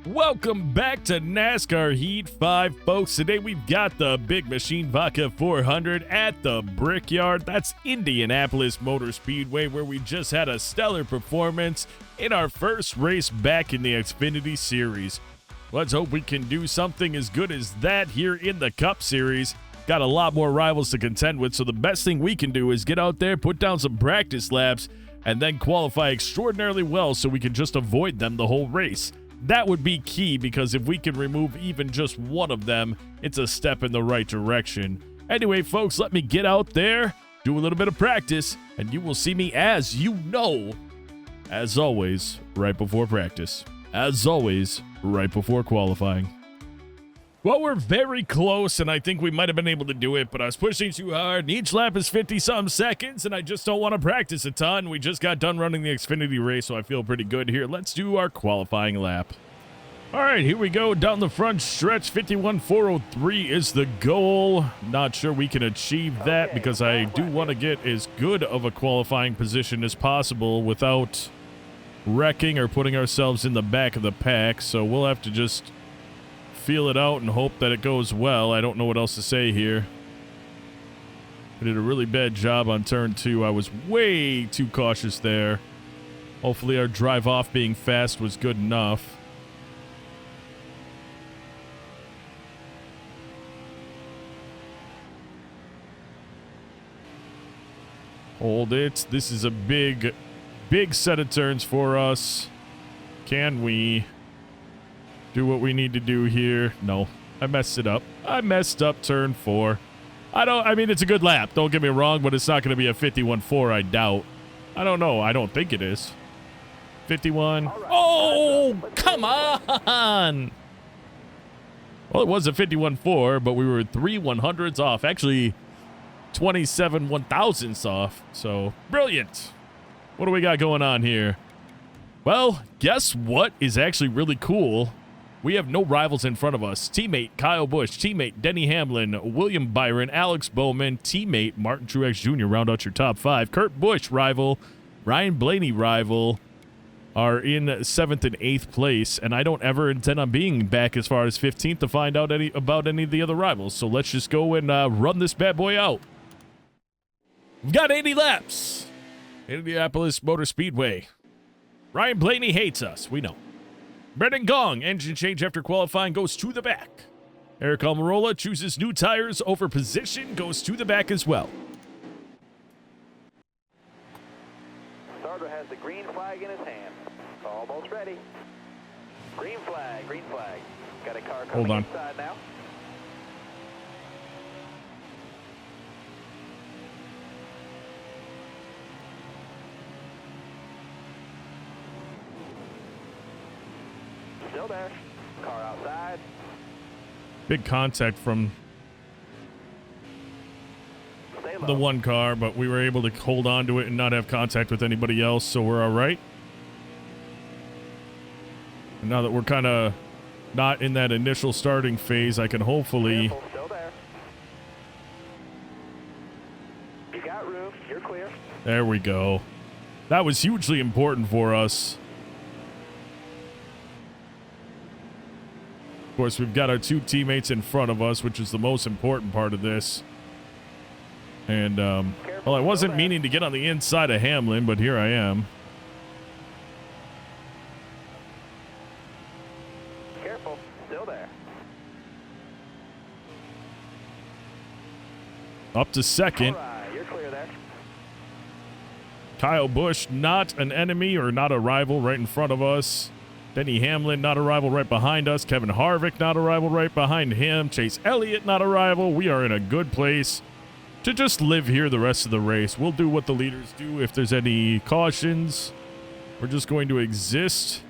Welcome back to NASCAR Heat 5, folks. Today we've got the Big Machine Vodka 400 at the Brickyard. That's Indianapolis Motor Speedway, where we just had a stellar performance in our first race back in the Xfinity Series. Let's hope we can do something as good as that here in the Cup Series. Got a lot more rivals to contend with, so the best thing we can do is get out there, put down some practice laps, and then qualify extraordinarily well so we can just avoid them the whole race. That would be key, because if we can remove even just one of them, it's a step in the right direction. Anyway, folks, let me get out there, do a little bit of practice, and you will see me, as you know, as always, right before practice. As always, right before qualifying. Well, we're very close, and I think we might have been able to do it, but I was pushing too hard, and each lap is 50-some seconds, and I just don't want to practice a ton. We just got done running the Xfinity race, so I feel pretty good here. Let's do our qualifying lap. All right, here we go down the front stretch. 51.403 is the goal. Not sure we can achieve that, because I do want to get as good of a qualifying position as possible without wrecking or putting ourselves in the back of the pack, so we'll have to just feel it out and hope that it goes well. I don't know what else to say here. I did a really bad job on turn 2. I was way too cautious there. Hopefully our drive off being fast was good enough. Hold it. This is a big set of turns for us. Can we do what we need to do here? No, I messed it up. I messed up turn 4. I mean, it's a good lap, don't get me wrong, but it's not going to be a 51.4, I doubt. I don't know. I don't think it is. 51. Right. Oh, come on. Well, it was a 51.4, but we were 3 100ths off. Actually, 27 1,000ths off. So, brilliant. What do we got going on here? Well, guess what is actually really cool? We have no rivals in front of us. Teammate Kyle Busch, teammate Denny Hamlin, William Byron, Alex Bowman, teammate Martin Truex Jr. Round out your top 5. Kurt Busch, rival. Ryan Blaney, rival, are in 7th and 8th place, and I don't ever intend on being back as far as 15th to find out about any of the other rivals. So let's just go and run this bad boy out. We've got 80 laps. Indianapolis Motor Speedway. Ryan Blaney hates us, we know. Brendan Gong, engine change after qualifying, goes to the back. Eric Almirola chooses new tires over position, goes to the back as well. Starter has the green flag in his hand. Almost ready. Green flag, green flag. Got a car coming inside now. Still there. Car outside. Big contact from the one car, but we were able to hold on to it and not have contact with anybody else, so we're all right. And now that we're kind of not in that initial starting phase, I can hopefully... Still there. You got room. You're clear. There we go. That was hugely important for us. Of course, we've got our 2 teammates in front of us, which is the most important part of this. And, well, I wasn't meaning to get on the inside of Hamlin, but here I am. Careful. Still there. Up to second. All right, you're clear there. Kyle Busch, not an enemy or not a rival, right in front of us. Denny Hamlin, not a rival, right behind us. Kevin Harvick, not a rival, right behind him. Chase Elliott, not a rival. We are in a good place to just live here the rest of the race. We'll do what the leaders do. If there's any cautions, we're just going to exist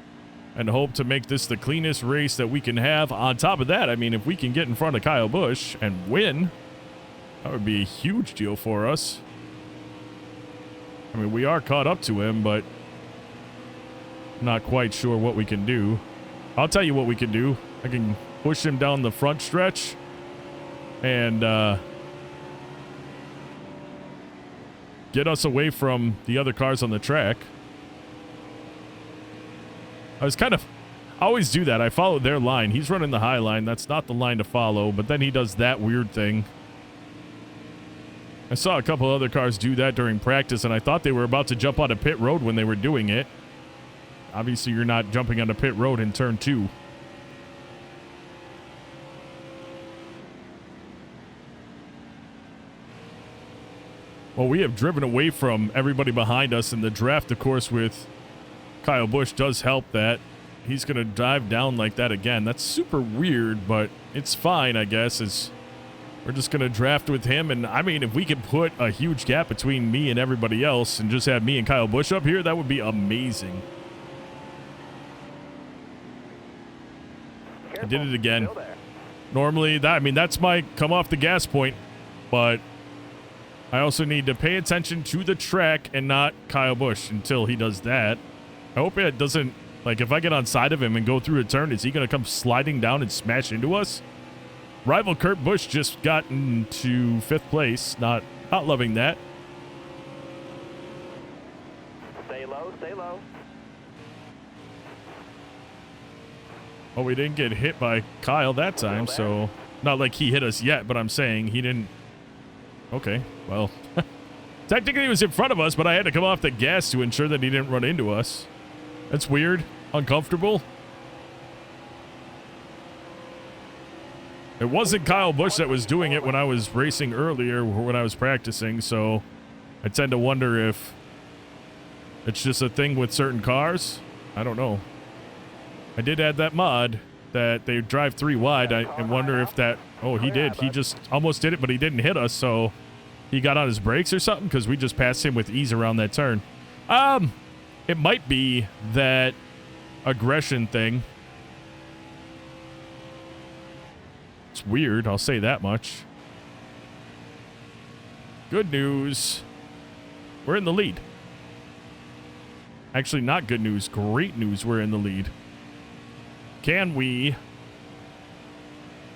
and hope to make this the cleanest race that we can have. On top of that, I mean, if we can get in front of Kyle Busch and win, that would be a huge deal for us. I mean, we are caught up to him, but not quite sure what we can do. I'll tell you what we can do. I can push him down the front stretch and get us away from the other cars on the track. I I always do that. I follow their line. He's running the high line. That's not the line to follow, but then he does that weird thing. I saw a couple other cars do that during practice, and I thought they were about to jump on a pit road when they were doing it. Obviously, you're not jumping on a pit road in turn 2. Well, we have driven away from everybody behind us, and the draft, of course, with Kyle Busch does help that. He's going to dive down like that again. That's super weird, but it's fine, I guess, as we're just going to draft with him. And, I mean, if we could put a huge gap between me and everybody else and just have me and Kyle Busch up here, that would be amazing. I did it again. Normally, that's my come off the gas point, but I also need to pay attention to the track and not Kyle Busch until he does that. I hope it doesn't, like, if I get on side of him and go through a turn, is he going to come sliding down and smash into us? Rival Kurt Busch just got into 5th place. Not loving that. Stay low, stay low. Oh, we didn't get hit by Kyle that time, so not like he hit us yet, but I'm saying he didn't. Okay, well, technically he was in front of us, but I had to come off the gas to ensure that he didn't run into us. That's weird. Uncomfortable. It wasn't Kyle Busch that was doing it when I was racing earlier, or when I was practicing, so I tend to wonder if it's just a thing with certain cars. I don't know. I did add that mod that they drive 3 wide. I wonder if that... Oh, he did. He just almost did it, but he didn't hit us, so he got on his brakes or something, because we just passed him with ease around that turn. It might be that aggression thing. It's weird, I'll say that much. Good news. We're in the lead. Actually, not good news. Great news, we're in the lead. Can we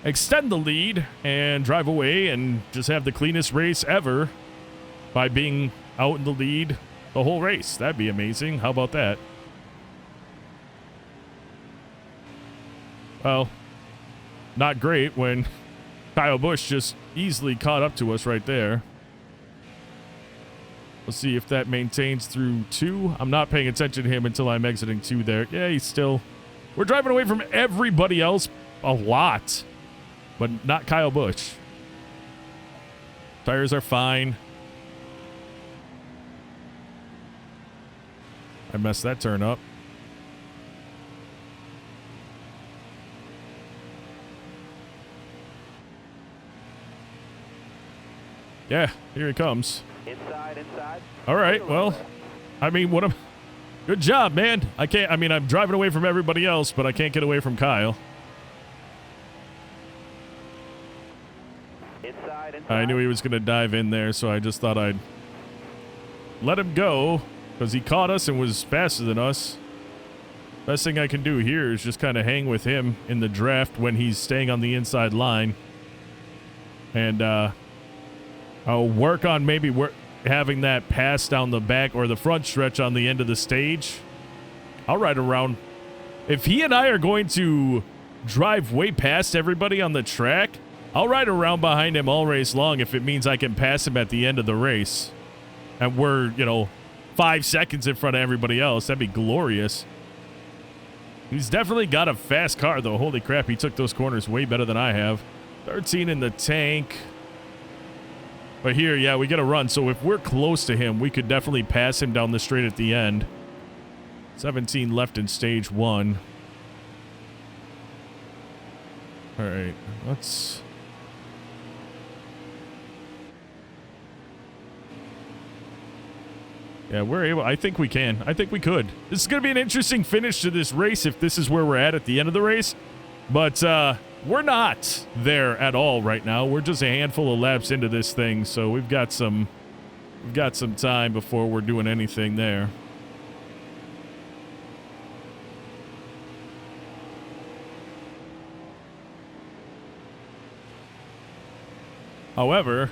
extend the lead and drive away and just have the cleanest race ever by being out in the lead the whole race? That'd be amazing. How about that? Well, not great when Kyle Busch just easily caught up to us right there. Let's see if that maintains through 2. I'm not paying attention to him until I'm exiting 2 there. Yeah, he's still... We're driving away from everybody else a lot, but not Kyle Busch. Tires are fine. I messed that turn up. Yeah, here he comes. Inside. All right, well, I mean, what a... Good job, man. I'm driving away from everybody else, but I can't get away from Kyle. Inside. I knew he was going to dive in there, so I just thought I'd let him go, because he caught us and was faster than us. Best thing I can do here is just kind of hang with him in the draft when he's staying on the inside line. And I'll work on maybe having that pass down the back or the front stretch on the end of the stage. I'll ride around. If he and I are going to drive way past everybody on the track, I'll ride around behind him all race long if it means I can pass him at the end of the race. And we're, 5 seconds in front of everybody else. That'd be glorious. He's definitely got a fast car, though. Holy crap, he took those corners way better than I have. 13 in the tank. But here, yeah, we got to run. So if we're close to him, we could definitely pass him down the straight at the end. 17 left in stage 1. All right, let's... Yeah, we're able... I think we can. I think we could. This is going to be an interesting finish to this race if this is where we're at the end of the race. But, we're not there at all right now. We're just a handful of laps into this thing, so we've got some time before we're doing anything there. However,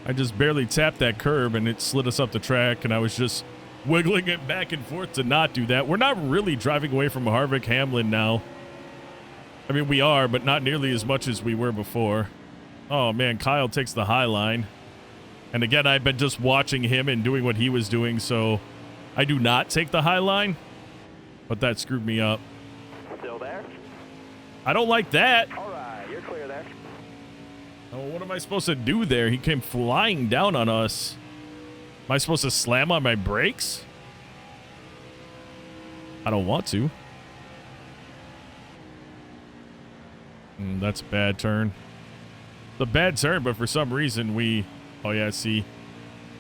I just barely tapped that curb and it slid us up the track, and I was just wiggling it back and forth to not do that. We're not really driving away from Harvick Hamlin now. I mean, we are, but not nearly as much as we were before. Oh, man, Kyle takes the high line. And again, I've been just watching him and doing what he was doing, so I do not take the high line. But that screwed me up. Still there? I don't like that. All right, you're clear there. Oh, what am I supposed to do there? He came flying down on us. Am I supposed to slam on my brakes? I don't want to. That's a bad turn. It's a bad turn, but for some reason we... Oh, yeah, see.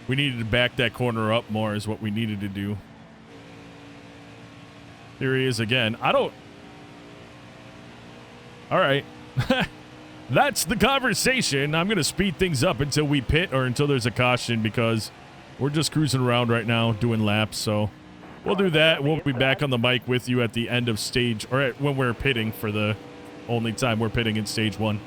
We needed to back that corner up more is what we needed to do. Here he is again. I don't... All right. That's the conversation. I'm going to speed things up until we pit or until there's a caution because we're just cruising around right now doing laps. So we'll do that. We'll be back on the mic with you at the end of stage or when we're pitting for the only time we're pitting in stage 1.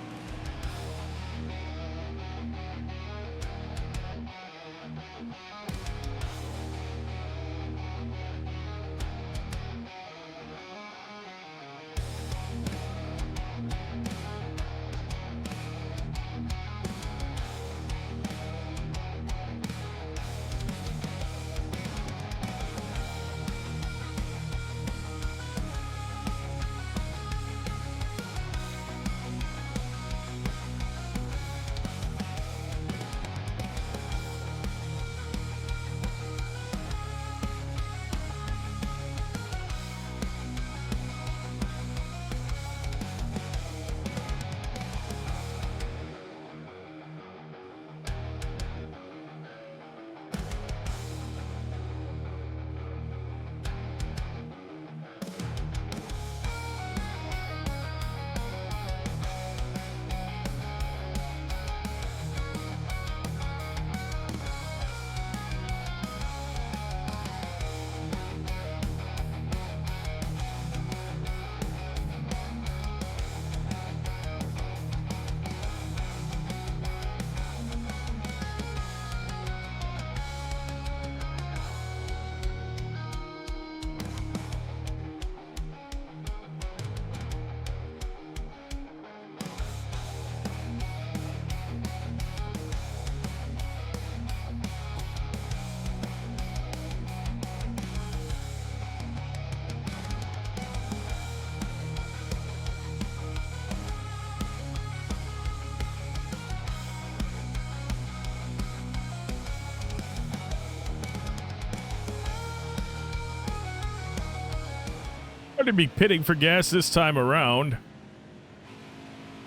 Going to be pitting for gas this time around.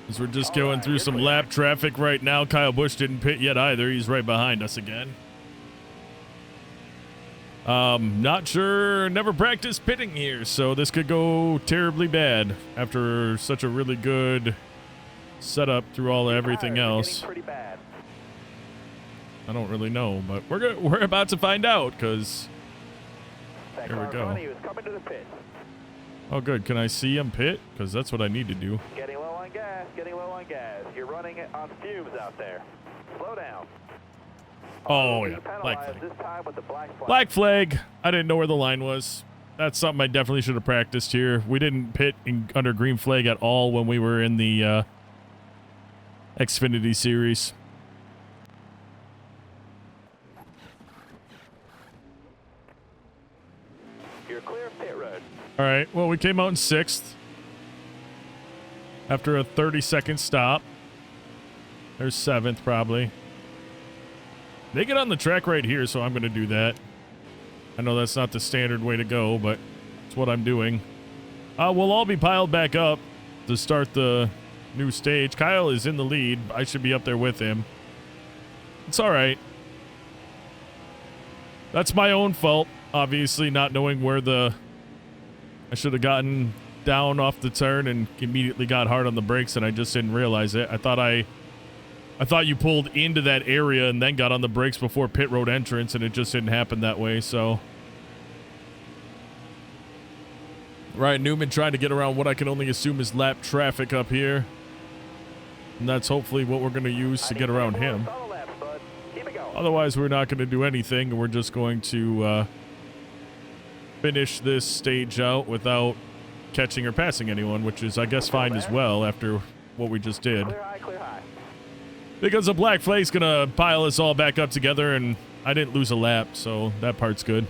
As we're just going through some lap traffic right now. Kyle Busch didn't pit yet either. He's right behind us again. Not sure. Never practiced pitting here, so this could go terribly bad after such a really good setup through everything else. I don't really know, but we're about to find out because here we go. Oh, good. Can I see him pit? Because that's what I need to do. Getting low on gas. Getting low on gas. You're running it on fumes out there. Slow down. Oh, yeah. Black flag. This time with the black flag. Black flag. I didn't know where the line was. That's something I definitely should have practiced here. We didn't pit under green flag at all when we were in the Xfinity series. You're clear of pit road. All right. Well, we came out in 6th after a 30-second stop. There's 7th probably. They get on the track right here, so I'm going to do that. I know that's not the standard way to go, but it's what I'm doing. We'll all be piled back up to start the new stage. Kyle is in the lead. I should be up there with him. It's all right. That's my own fault, obviously, not knowing where I should have gotten down off the turn and immediately got hard on the brakes, and I just didn't realize it. I thought you pulled into that area and then got on the brakes before pit road entrance, and it just didn't happen that way, so. Ryan Newman trying to get around what I can only assume is lap traffic up here. And that's hopefully what we're going to use to get around him. Otherwise, we're not going to do anything, and we're just going to finish this stage out without catching or passing anyone, which is, I guess, fine as well after what we just did. Clear high, clear high. Because the black flag's gonna pile us all back up together, and I didn't lose a lap, so that part's good.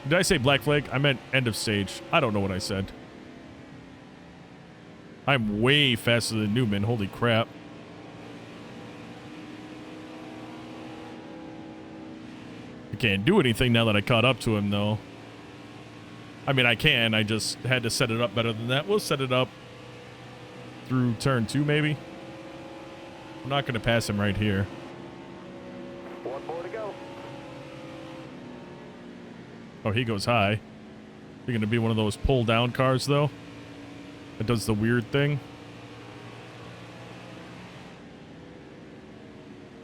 Did I say black flag? I meant end of stage. I don't know what I said. I'm way faster than Newman. Holy crap. I can't do anything now that I caught up to him, though. I mean, I can. I just had to set it up better than that. We'll set it up through turn 2, maybe. I'm not going to pass him right here. One more to go. Oh, he goes high. You're going to be one of those pull-down cars, though? That does the weird thing?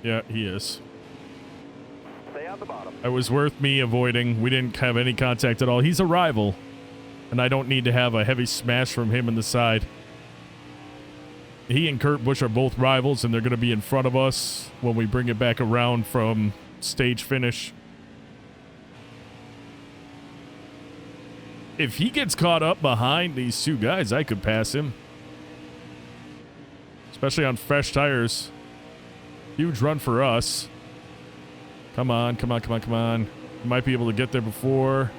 Yeah, he is. Stay on the bottom. It was worth me avoiding. We didn't have any contact at all. He's a rival, and I don't need to have a heavy smash from him in the side. He and Kurt Busch are both rivals, and they're going to be in front of us when we bring it back around from stage finish. If he gets caught up behind these two guys, I could pass him. Especially on fresh tires. Huge run for us. Come on, come on, come on, come on. We might be able to get there before.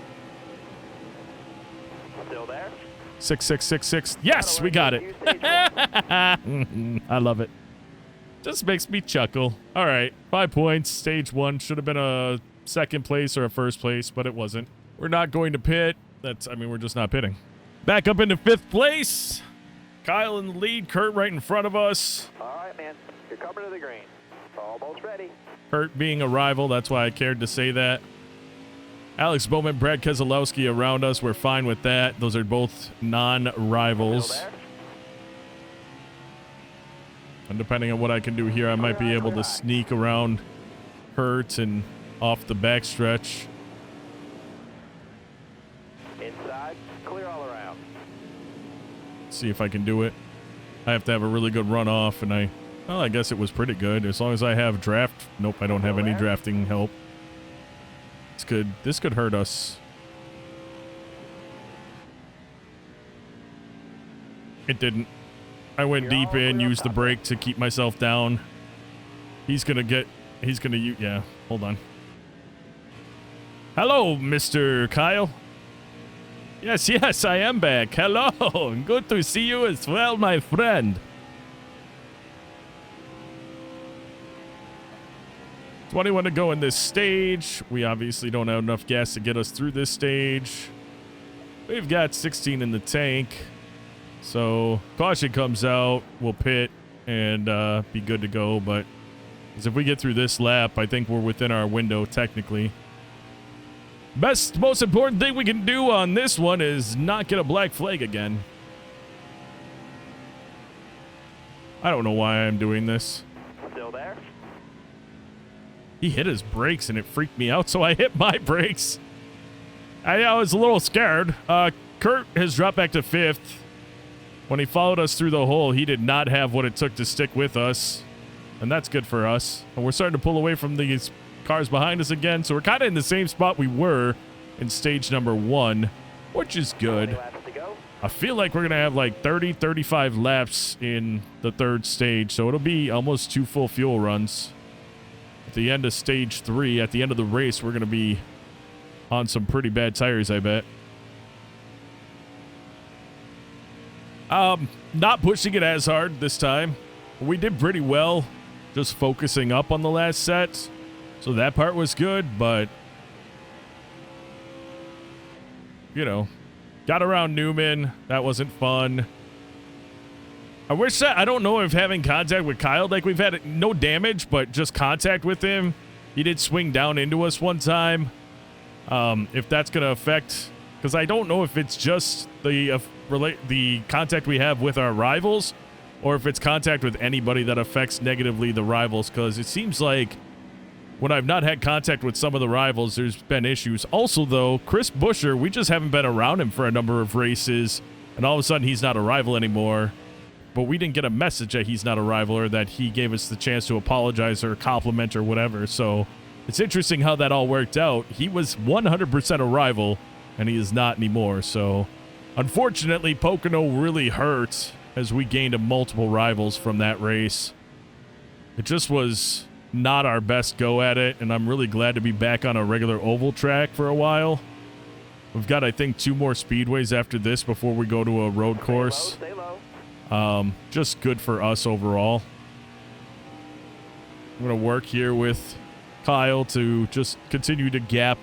Still there? 6666. Yes, we got it. I love it. Just makes me chuckle. All right, 5 points. Stage 1 should have been a second place or a first place, but it wasn't. We're not going to pit. We're just not pitting. Back up into 5th place. Kyle in the lead. Kurt right in front of us. All right, man. You're coming to the green. Almost ready. Kurt being a rival, that's why I cared to say that. Alex Bowman, Brad Keselowski around us. We're fine with that. Those are both non-rivals. And depending on what I can do here, I might be able to sneak around Kurt and off the backstretch. Inside, clear all around. See if I can do it. I have to have a really good run off, and I guess it was pretty good. As long as I have draft. Nope, I don't have any drafting help. This could hurt us. It didn't. I went deep in, used the brake to keep myself down. Yeah, hold on. Hello, Mr. Kyle. Yes, I am back. Hello. Good to see you as well, my friend. 21 to go in this stage. We obviously don't have enough gas to get us through this stage. We've got 16 in the tank. So, caution comes out. We'll pit and be good to go. But if we get through this lap, I think we're within our window technically. Most important thing we can do on this one is not get a black flag again. I don't know why I'm doing this. Still there? He hit his brakes and it freaked me out, so I hit my brakes. I was a little scared. Kurt has dropped back to 5th. When he followed us through the hole, he did not have what it took to stick with us. And that's good for us. And we're starting to pull away from these cars behind us again, so we're kind of in the same spot we were in stage number 1, which is good. I feel like we're going to have like 30, 35 laps in the 3rd stage, so it'll be almost 2 full fuel runs. At the end of stage 3, at the end of the race, we're going to be on some pretty bad tires, I bet. Not pushing it as hard this time. We did pretty well just focusing up on the last set. So that part was good, but, you know, got around Newman. That wasn't fun. I wish that, I don't know if having contact with Kyle, like we've had no damage, but just contact with him. He did swing down into us one time. If that's going to affect, because I don't know if it's just the contact we have with our rivals, or if it's contact with anybody that affects negatively the rivals, because it seems like when I've not had contact with some of the rivals, there's been issues. Also, though, Chris Buescher, we just haven't been around him for a number of races, and all of a sudden he's not a rival anymore. But we didn't get a message that he's not a rival or that he gave us the chance to apologize or compliment or whatever. So It's interesting how that all worked out. He was 100% a rival, and he is not anymore. So, unfortunately, Pocono really hurt as we gained multiple rivals from that race. It just was not our best go at it, and I'm really glad to be back on a regular oval track for a while. We've got, I think, 2 more speedways after this before we go to a road course. Stay low. Just good for us overall. I'm going to work here with Kyle to just continue to gap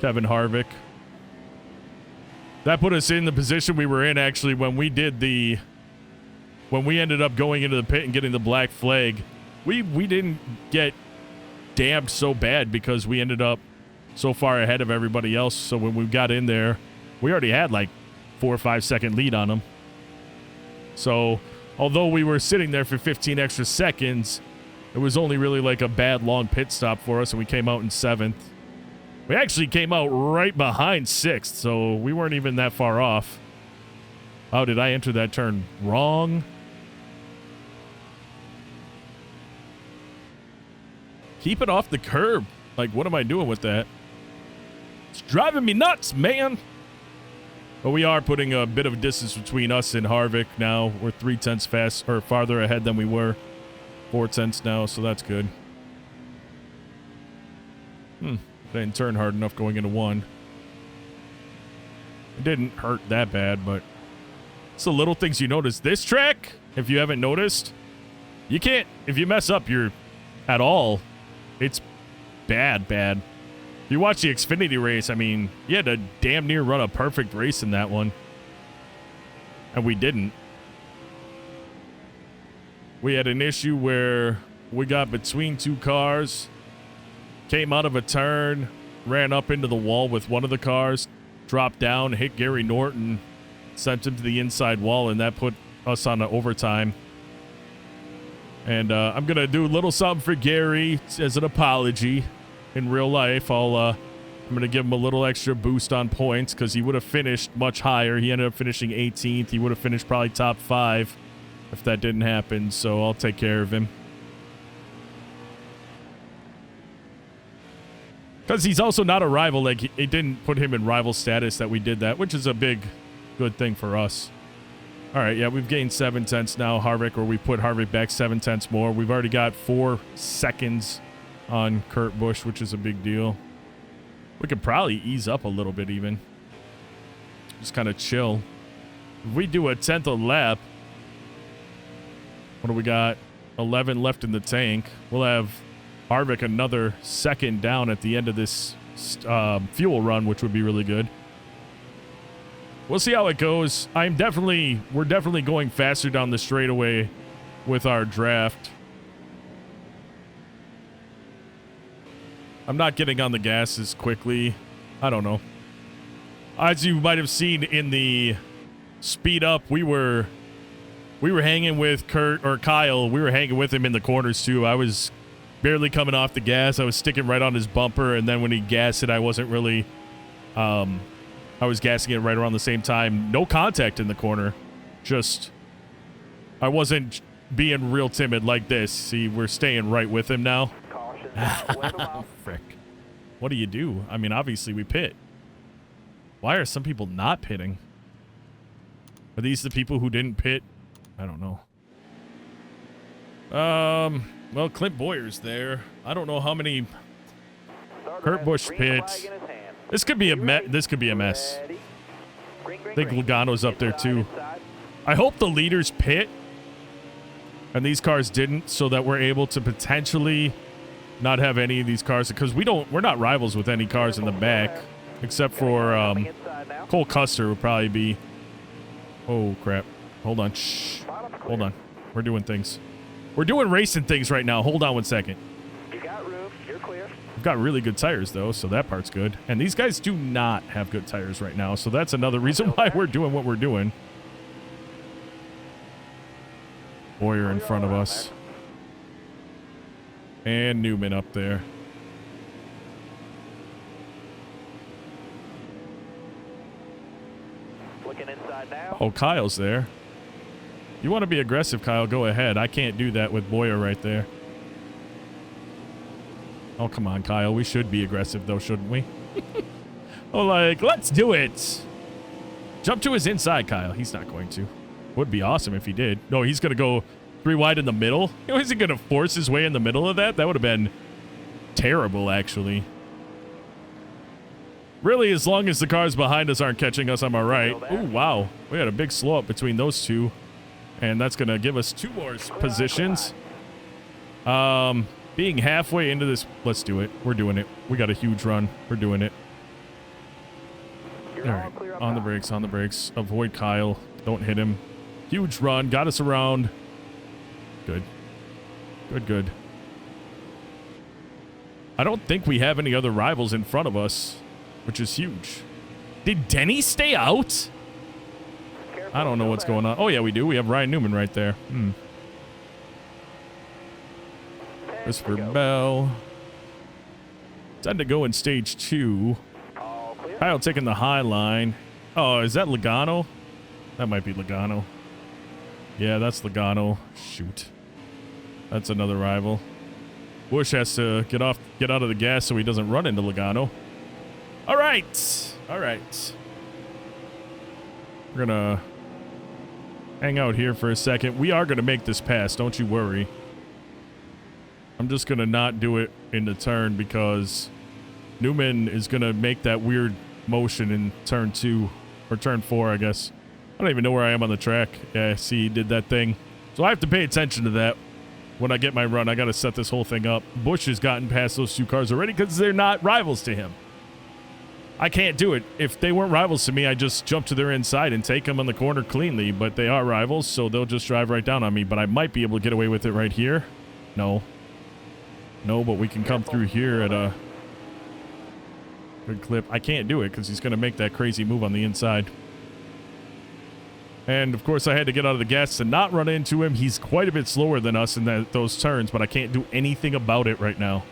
Kevin Harvick. That put us in the position we were in, actually, when we ended up going into the pit and getting the black flag. We didn't get damned so bad because we ended up so far ahead of everybody else. So when we got in there, we already had like 4 or 5 second lead on them. So although we were sitting there for 15 extra seconds, it was only really like a bad long pit stop for us, and we came out in 7th. We actually came out right behind 6th, so we weren't even that far off. Oh, did I enter that turn wrong? Keep it off the curb. Like, what am I doing with that? It's driving me nuts, man. But we are putting a bit of a distance between us and Harvick now. We're 0.3 farther ahead than we were. 0.4 now, so that's good. Didn't turn hard enough going into 1. It didn't hurt that bad, but it's the little things you notice. This track, if you haven't noticed, you can't, if you mess up your at all, it's bad. If you watch the Xfinity race, I mean, you had to damn near run a perfect race in that one. And we didn't. We had an issue where we got between 2 cars, came out of a turn, ran up into the wall with one of the cars, dropped down, hit Gary Norton, sent him to the inside wall, and that put us on an overtime. And I'm going to do a little something for Gary as an apology. In real life, I'm going to give him a little extra boost on points because he would have finished much higher. He ended up finishing 18th. He would have finished probably top 5 if that didn't happen, so I'll take care of him. Because he's also not a rival. Like, it didn't put him in rival status that we did that, which is a big, good thing for us. All right, yeah, we've gained 0.7 now, Harvick, or we put Harvick back 0.7 more. We've already got 4 seconds on Kurt Busch, which is a big deal. We could probably ease up a little bit even. Just kind of chill. If we do a 10th a lap, what do we got? 11 left in the tank. We'll have Harvick another second down at the end of this fuel run, which would be really good. We'll see how it goes. We're definitely going faster down the straightaway with our draft. I'm not getting on the gas as quickly. I don't know. As you might have seen in the speed up, we were hanging with Kyle. We were hanging with him in the corners too. I was barely coming off the gas. I was sticking right on his bumper, and then when he gassed it, I wasn't really I was gassing it right around the same time. No contact in the corner. Just, I wasn't being real timid like this. See, we're staying right with him now. Frick. What do you do? I mean, obviously we pit. Why are some people not pitting? Are these the people who didn't pit? I don't know. Well, Clint Boyer's there. I don't know how many Kurt Busch pits. This could be a mess. I think Logano's up there too. I hope the leaders pit and these cars didn't, so that we're able to potentially not have any of these cars, because we're not rivals with any cars in the back except for Cole Custer would probably be. Oh crap. Hold on. Shh. Hold on. We're doing things. We're doing racing things right now. Hold on 1 second. You got room. You're clear. We've got really good tires though, so that part's good. And these guys do not have good tires right now, so that's another reason why we're doing what we're doing. Boyer in front of us. And Newman up there. Looking inside now. Oh, Kyle's there. You want to be aggressive, Kyle, go ahead. I can't do that with Boyer right there. Oh, come on, Kyle. We should be aggressive, though, shouldn't we? Oh, like, let's do it. Jump to his inside, Kyle. He's not going to. Would be awesome if he did. No, he's going to go 3 wide in the middle. Is he going to force his way in the middle of that? That would have been terrible, actually. Really, as long as the cars behind us aren't catching us, I'm all right. Oh, wow. We had a big slow up between those two. And that's going to give us 2 more positions. Being halfway into this, let's do it. We're doing it. We got a huge run. We're doing it. All right. On the brakes, on the brakes. Avoid Kyle. Don't hit him. Huge run. Got us around. Good. Good, good. I don't think we have any other rivals in front of us, which is huge. Did Denny stay out? I don't know what's going on. Oh, yeah, we do. We have Ryan Newman right there. Christopher Bell. Time to go in stage 2. Kyle taking the high line. Oh, is that Logano? That might be Logano. Yeah, that's Logano. Shoot. That's another rival. Bush has to get out of the gas so he doesn't run into Logano. All right. All right. We're going to hang out here for a second. We are going to make this pass. Don't you worry. I'm just going to not do it in the turn because Newman is going to make that weird motion in turn 2 or turn 4, I guess. I don't even know where I am on the track. Yeah, see, he did that thing. So I have to pay attention to that when I get my run. I got to set this whole thing up. Bush has gotten past those 2 cars already because they're not rivals to him. I can't do it. If they weren't rivals to me, I just jump to their inside and take them on the corner cleanly. But they are rivals, so they'll just drive right down on me. But I might be able to get away with it right here. No. No, but we can come through here at a good clip. I can't do it because he's going to make that crazy move on the inside. And, of course, I had to get out of the gas to not run into him. He's quite a bit slower than us in those turns, but I can't do anything about it right now.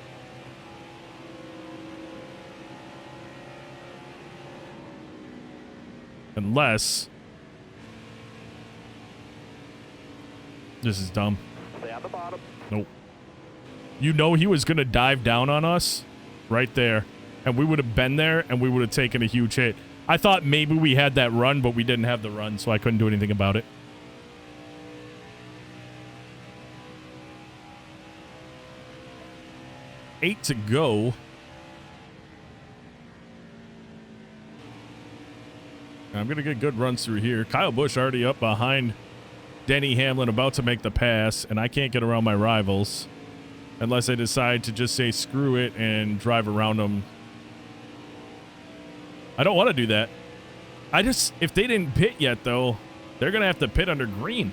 Unless... this is dumb. Stay on the bottom. Nope. You know he was going to dive down on us right there. And we would have been there, and we would have taken a huge hit. I thought maybe we had that run, but we didn't have the run, so I couldn't do anything about it. Eight to go. I'm going to get good runs through here. Kyle Busch already up behind Denny Hamlin, about to make the pass, and I can't get around my rivals unless I decide to just say screw it and drive around them. I don't want to do that. If they didn't pit yet, though, they're going to have to pit under green.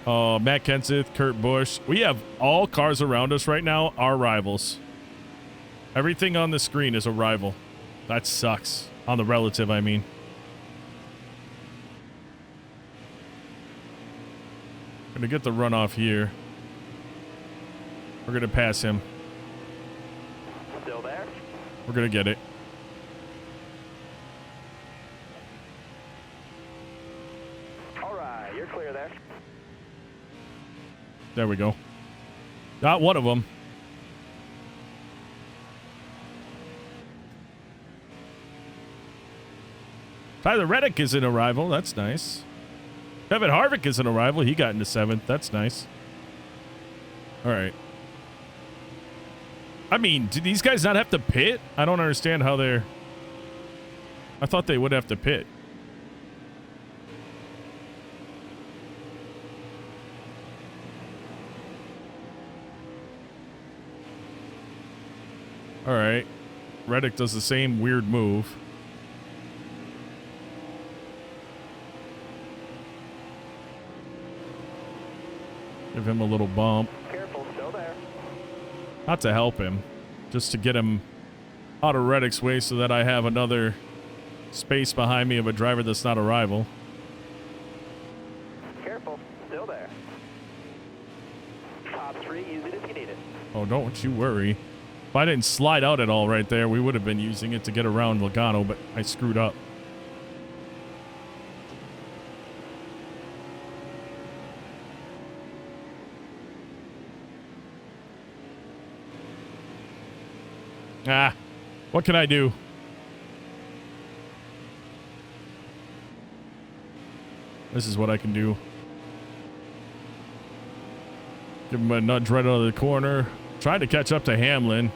Oh, Matt Kenseth, Kurt Busch. We have all cars around us right now are rivals. Everything on the screen is a rival. That sucks. On the relative, I mean. Going to get the runoff here. We're going to pass him. Still there? We're going to get it. All right, you're clear there. There we go. Got one of them. Tyler Reddick is in a rival. That's nice. Kevin Harvick is in a rival. He got into 7th. That's nice. All right. I mean, do these guys not have to pit? I don't understand how they're... I thought they would have to pit. All right. Reddick does the same weird move. Give him a little bump. Careful, still there. Not to help him, just to get him out of Reddick's way so that I have another space behind me of a driver that's not a rival. Careful, still there. Top 3, use it if you need it. Oh, don't you worry. If I didn't slide out at all right there, we would have been using it to get around Logano, but I screwed up. Ah, what can I do? This is what I can do. Give him a nudge right out of the corner. Trying to catch up to Hamlin.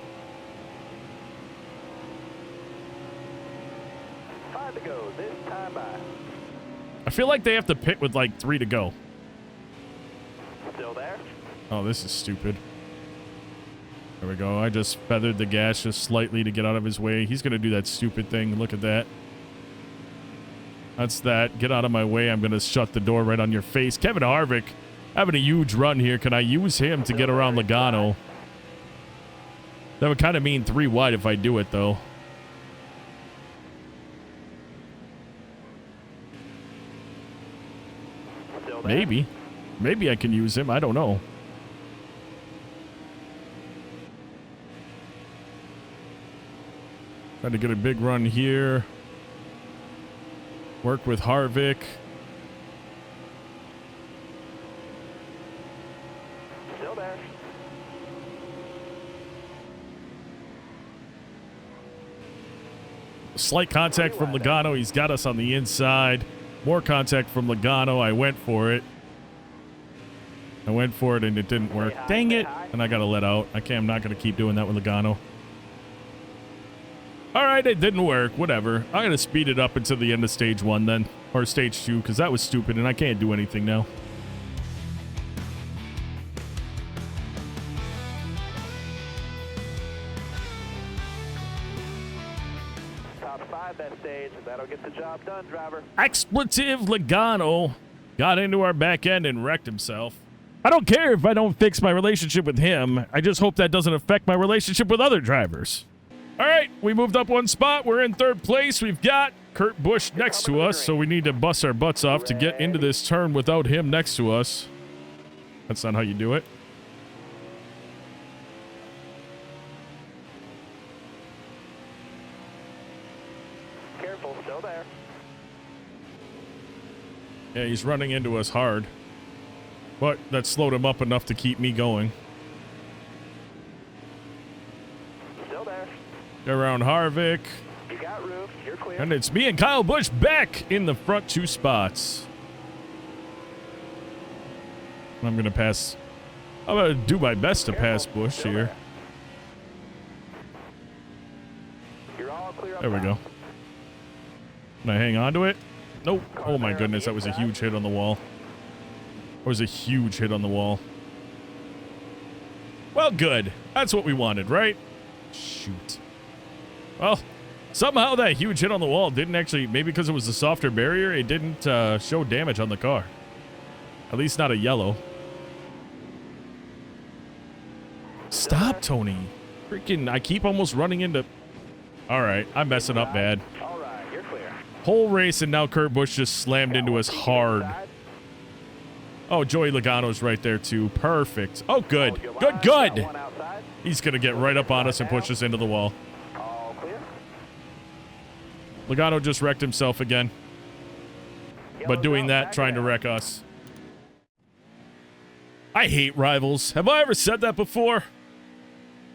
5 to go. This time by. I feel like they have to pit with like 3 to go. Still there? Oh, this is stupid. There we go. I just feathered the gas just slightly to get out of his way. He's going to do that stupid thing. Look at that. That's that. Get out of my way. I'm going to shut the door right on your face. Kevin Harvick having a huge run here. Can I use him to get around Logano? That would kind of mean 3 wide if I do it, though. Still there? Maybe. Maybe I can use him. I don't know. Trying to get a big run here. Work with Harvick. Still there. Slight contact from Logano. He's got us on the inside. More contact from Logano. I went for it. And it didn't work. Dang it. And I got to let out. I'm not going to keep doing that with Logano. All right, it didn't work. Whatever. I'm going to speed it up until the end of stage 1 then. Or stage 2, because that was stupid and I can't do anything now. Top 5 that stage. That'll get the job done, driver. Expletive Logano got into our back end and wrecked himself. I don't care if I don't fix my relationship with him. I just hope that doesn't affect my relationship with other drivers. All right, we moved up 1 spot. We're in 3rd place. We've got Kurt Busch next to us, so we need to bust our butts off to get into this turn without him next to us. That's not how you do it. Careful, still there. Yeah, he's running into us hard. But that slowed him up enough to keep me going. Still there. Get around Harvick. You got room. You're clear. And it's me and Kyle Busch back in the front 2 spots. I'm going to pass. I'm going to do my best to pass Busch here. You're all clear. There we go. Can I hang on to it? Nope. Oh my goodness, that was a huge hit on the wall. That was a huge hit on the wall. Well, good. That's what we wanted, right? Shoot. Well, somehow that huge hit on the wall didn't actually, maybe because it was a softer barrier, it didn't show damage on the car. At least not a yellow. Stop, Tony. Freaking, I keep almost running into... All right, I'm messing up bad. All right, you're clear. Whole race, and now Kurt Busch just slammed into us hard. Oh, Joey Logano's right there, too. Perfect. Oh, good. Good, good. He's going to get right up on us and push us into the wall. All clear. Logano just wrecked himself again. But doing that, trying to wreck us. I hate rivals. Have I ever said that before?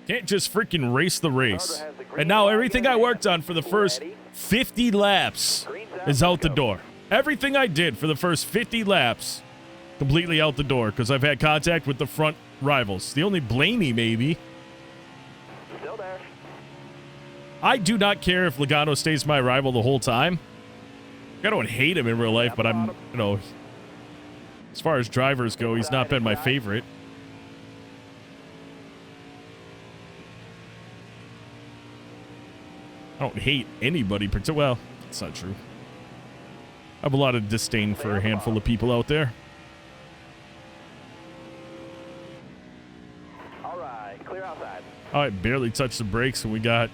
Can't just freaking race the race. And now everything I worked on for the first 50 laps is out the door. Everything I did for the first 50 laps, completely out the door because I've had contact with the front rivals. The only Blaney, maybe. Still there. I do not care if Logano stays my rival the whole time. I don't hate him in real life, but I'm, you know, as far as drivers go, he's not been my favorite. I don't hate anybody. Well, that's not true. I have a lot of disdain for a handful of people out there. All right, clear outside. Oh, I barely touched the brakes and we got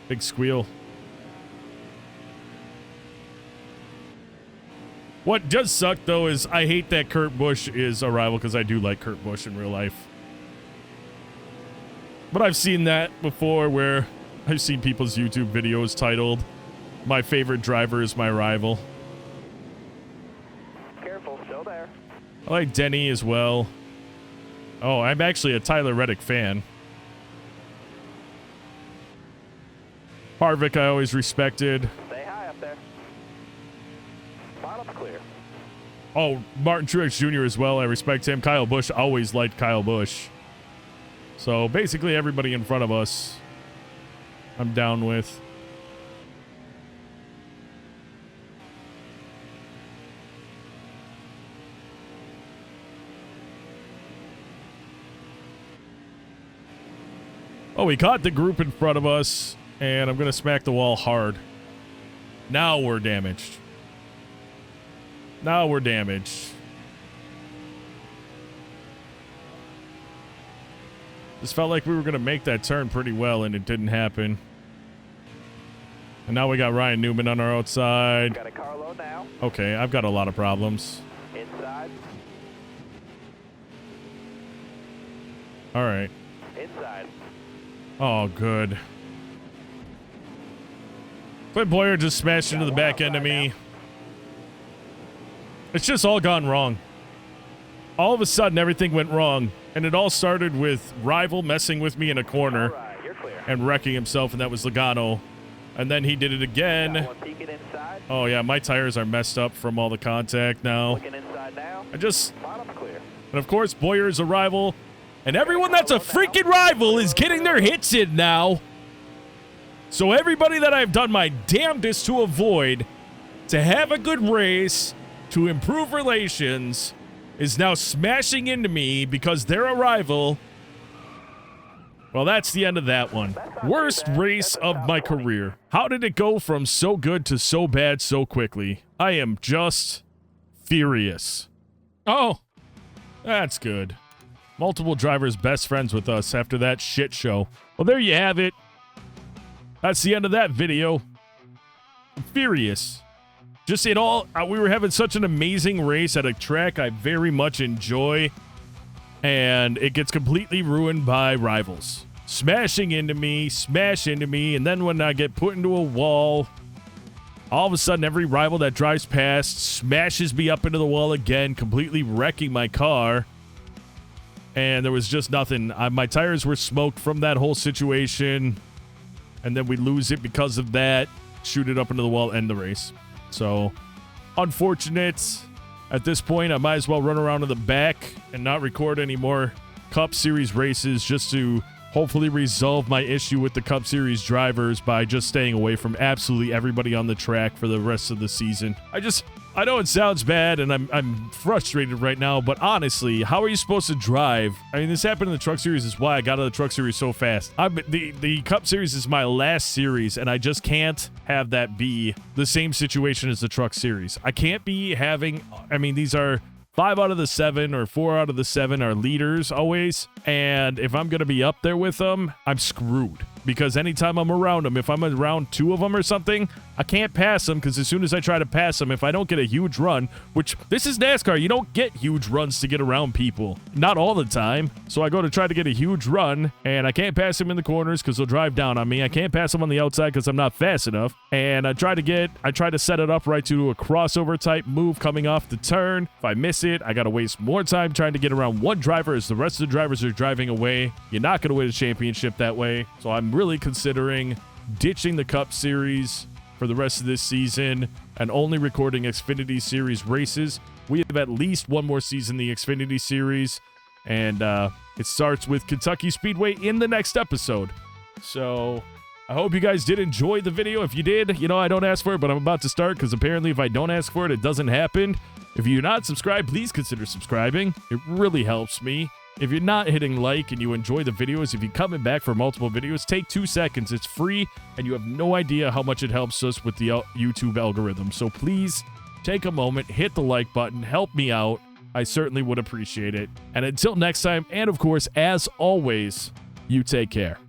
big squeal. What does suck, though, is I hate that Kurt Busch is a rival because I do like Kurt Busch in real life. But I've seen that before where I've seen people's YouTube videos titled, "My favorite driver is my rival." Careful, still there. I like Denny as well. Oh, I'm actually a Tyler Reddick fan. Harvick I always respected. Stay high up there. Bottom's clear. Oh, Martin Truex Jr. as well. I respect him. Kyle Busch, always liked Kyle Busch. So basically everybody in front of us, I'm down with. Oh, we caught the group in front of us, and I'm going to smack the wall hard. Now we're damaged. Now we're damaged. This felt like we were going to make that turn pretty well, and it didn't happen. And now we got Ryan Newman on our outside. Got a car load now. Okay, I've got a lot of problems. Inside. All right. Inside. Oh, good. Clint Boyer just smashed into the back end of me. It's just all gone wrong. All of a sudden, everything went wrong. And it all started with Rival messing with me in a corner Right, you're clear. and wrecking himself, and that was Logano. And then he did it again. Got one peeking inside. Oh, yeah, my tires are messed up from all the contact now. Looking inside now. Bottom's clear. And of course, Boyer is a rival. And everyone that's a freaking rival is getting their hits in now. So everybody that I've done my damnedest to avoid, to have a good race, to improve relations, is now smashing into me because they're a rival. Well, that's the end of that one. Worst race of my career. How did it go from so good to so bad so quickly? I am just furious. Oh, that's good. Multiple drivers best friends with us after that shit show. Well, there you have it. That's the end of that video. I'm furious. Just it all, we were having such an amazing race at a track I very much enjoy, and it gets completely ruined by rivals. Smashing into me, smash into me, and then when I get put into a wall, all of a sudden every rival that drives past smashes me up into the wall again, completely wrecking my car. And there was just nothing. My tires were smoked from that whole situation. And then we lose it because of that. Shoot it up into the wall, end the race. So, unfortunate. At this point, I might as well run around to the back and not record any more Cup Series races just to hopefully resolve my issue with the Cup Series drivers by just staying away from absolutely everybody on the track for the rest of the season. I know it sounds bad and I'm frustrated right now, but honestly, how are you supposed to drive? I mean, this happened in the Truck Series is why I got out of the Truck Series so fast. The Cup Series is my last series, and I just can't have that be the same situation as the Truck Series. I can't be having, I mean, these are 5 out of the 7 or 4 out of the 7 are leaders always, and if I'm going to be up there with them, I'm screwed. Because anytime I'm around them, if I'm around 2 of them or something, I can't pass them because as soon as I try to pass them, if I don't get a huge run, which this is NASCAR, you don't get huge runs to get around people. Not all the time. So I go to try to get a huge run, and I can't pass them in the corners because they'll drive down on me. I can't pass them on the outside because I'm not fast enough. And I try to set it up right to do a crossover type move coming off the turn. If I miss it, I got to waste more time trying to get around one driver as the rest of the drivers are driving away. You're not going to win a championship that way. So I'm really considering ditching the Cup Series for the rest of this season and only recording Xfinity Series races. We have at least one more season in the Xfinity Series, and it starts with Kentucky Speedway in the next episode. So I hope you guys did enjoy the video. If you did, you know, I don't ask for it, but I'm about to start because apparently if I don't ask for it, it doesn't happen. If you're not subscribed, please consider subscribing. It really helps me. If you're not hitting like and you enjoy the videos, if you're coming back for multiple videos, take 2 seconds. It's free, and you have no idea how much it helps us with the YouTube algorithm. So please take a moment, hit the like button, help me out. I certainly would appreciate it. And until next time, and of course, as always, you take care.